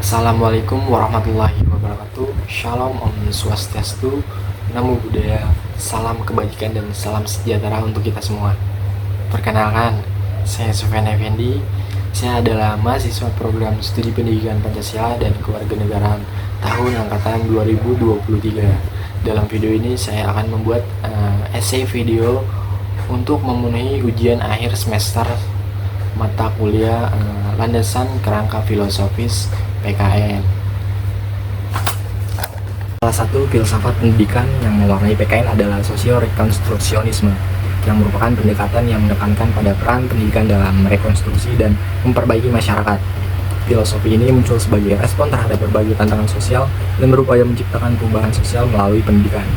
Assalamualaikum warahmatullahi wabarakatuh. Shalom Om Swastiastu, Namo Buddhaya, salam kebajikan dan salam sejahtera untuk kita semua. Perkenalkan, saya Sufyan Effendi. Saya adalah mahasiswa program studi pendidikan Pancasila dan Kewarganegaraan tahun angkatan 2023. Dalam video ini saya akan membuat essay video untuk memenuhi ujian akhir semester mata kuliah landasan kerangka filosofis PKN. Salah satu filsafat pendidikan yang mewarnai PKN adalah sosio-rekonstruksionisme, yang merupakan pendekatan yang menekankan pada peran pendidikan dalam merekonstruksi dan memperbaiki masyarakat. Filosofi ini muncul sebagai respon terhadap berbagai tantangan sosial dan berupaya menciptakan perubahan sosial melalui pendidikan.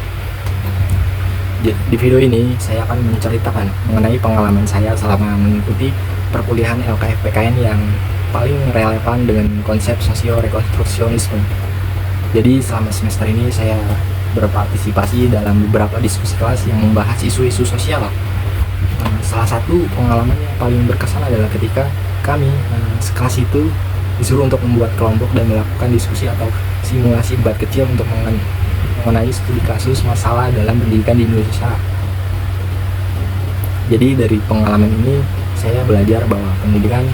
Di video ini, saya akan menceritakan mengenai pengalaman saya selama mengikuti perkuliahan LKF PKN yang paling relevan dengan konsep sosio-rekonstruksionisme. Jadi selama semester ini saya berpartisipasi dalam beberapa diskusi kelas yang membahas isu-isu sosial. Salah satu pengalaman yang paling berkesan adalah ketika kami sekelas itu disuruh untuk membuat kelompok dan melakukan diskusi atau simulasi debat kecil untuk mengenai studi kasus masalah dalam pendidikan di Indonesia. Jadi dari pengalaman ini saya belajar bahwa pendidikan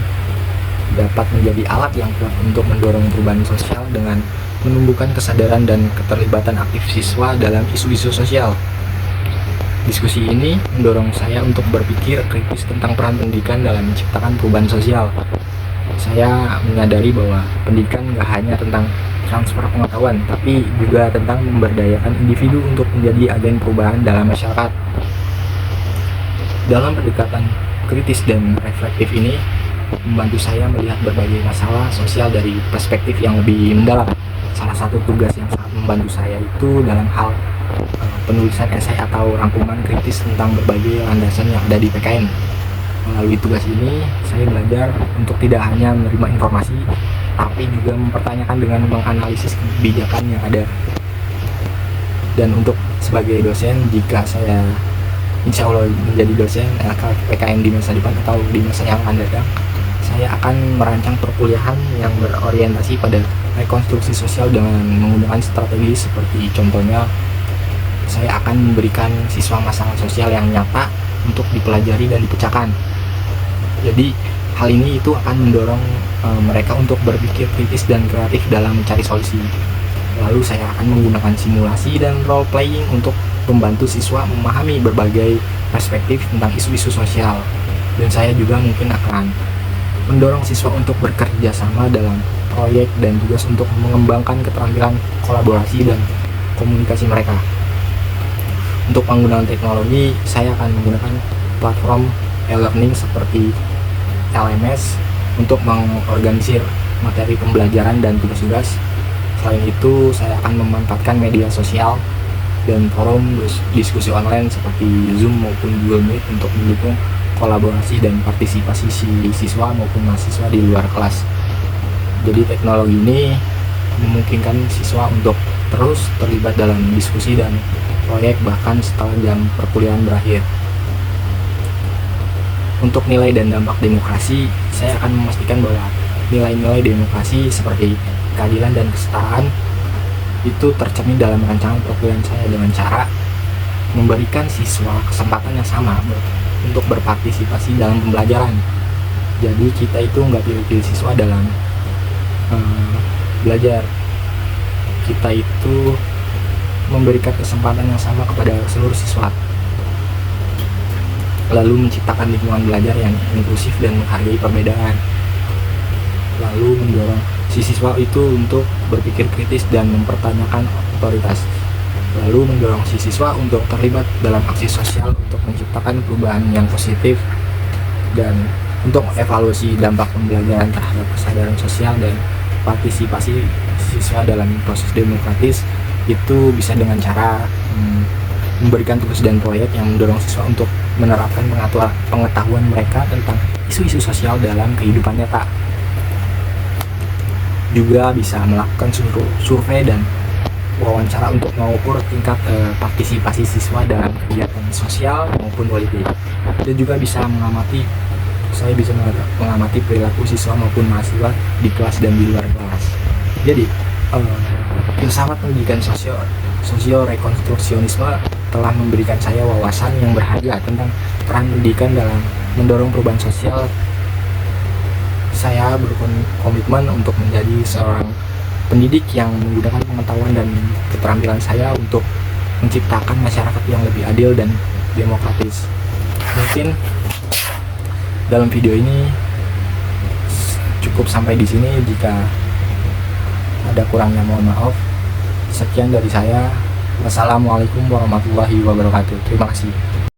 dapat menjadi alat yang kuat untuk mendorong perubahan sosial dengan menumbuhkan kesadaran dan keterlibatan aktif siswa dalam isu-isu sosial. Diskusi ini mendorong saya untuk berpikir kritis tentang peran pendidikan dalam menciptakan perubahan sosial. Saya menyadari bahwa pendidikan gak hanya tentang transfer pengetahuan, tapi juga tentang memberdayakan individu untuk menjadi agen perubahan dalam masyarakat. Dalam pendekatan kritis dan reflektif ini, membantu saya melihat berbagai masalah sosial dari perspektif yang lebih mendalam. Salah satu tugas yang sangat membantu saya itu dalam hal penulisan esai atau rangkuman kritis tentang berbagai landasan yang ada di PKN. Melalui tugas ini, saya belajar untuk tidak hanya menerima informasi, tapi juga mempertanyakan dengan menganalisis kebijakan yang ada. Dan untuk sebagai dosen, jika saya insya Allah menjadi dosen PKN di masa depan atau di masa yang akan datang, saya akan merancang perkuliahan yang berorientasi pada rekonstruksi sosial dengan menggunakan strategi seperti contohnya saya akan memberikan siswa masalah sosial yang nyata untuk dipelajari dan dipecahkan. Jadi hal ini itu akan mendorong mereka untuk berpikir kritis dan kreatif dalam mencari solusi. Lalu saya akan menggunakan simulasi dan role playing untuk membantu siswa memahami berbagai perspektif tentang isu-isu sosial. Dan saya juga mungkin akan mendorong siswa untuk bekerja sama dalam proyek dan tugas untuk mengembangkan keterampilan kolaborasi dan komunikasi mereka. Untuk penggunaan teknologi, saya akan menggunakan platform e-learning seperti LMS untuk mengorganisir materi pembelajaran dan tugas-tugas. Selain itu, saya akan memanfaatkan media sosial dan forum diskusi online seperti Zoom maupun Google Meet untuk mendukung kolaborasi dan partisipasi siswa maupun mahasiswa di luar kelas. Jadi teknologi ini memungkinkan siswa untuk terus terlibat dalam diskusi dan proyek bahkan setelah jam perkuliahan berakhir. Untuk nilai dan dampak demokrasi, saya akan memastikan bahwa nilai-nilai demokrasi seperti keadilan dan kesetaraan itu tercermin dalam rancangan perkuliahan saya dengan cara memberikan siswa kesempatan yang sama untuk berpartisipasi dalam pembelajaran. Jadi kita itu nggak pilih-pilih siswa dalam belajar. Kita itu memberikan kesempatan yang sama kepada seluruh siswa, lalu menciptakan lingkungan belajar yang inklusif dan menghargai perbedaan, lalu mendorong si siswa itu untuk berpikir kritis dan mempertanyakan otoritas, lalu mendorong si siswa untuk terlibat dalam aksi sosial untuk menciptakan perubahan yang positif, dan untuk evaluasi dampak pembelajaran terhadap kesadaran sosial dan partisipasi siswa dalam proses demokratis itu bisa dengan cara memberikan tugas dan proyek yang mendorong siswa untuk menerapkan pengetahuan mereka tentang isu-isu sosial dalam kehidupan nyata. Juga bisa melakukan survei dan wawancara untuk mengukur tingkat partisipasi siswa dalam kegiatan sosial maupun politik. Dan juga saya bisa mengamati perilaku siswa maupun mahasiswa di kelas dan di luar kelas. Jadi filsafat pendidikan sosio rekonstruksionisme telah memberikan saya wawasan yang berharga tentang peran pendidikan dalam mendorong perubahan sosial. Saya berkomitmen untuk menjadi seorang pendidik yang menggunakan pengetahuan dan keterampilan saya untuk menciptakan masyarakat yang lebih adil dan demokratis. Mungkin dalam video ini cukup sampai di sini. Jika ada kurangnya mohon maaf. Sekian dari saya. Wassalamualaikum warahmatullahi wabarakatuh. Terima kasih.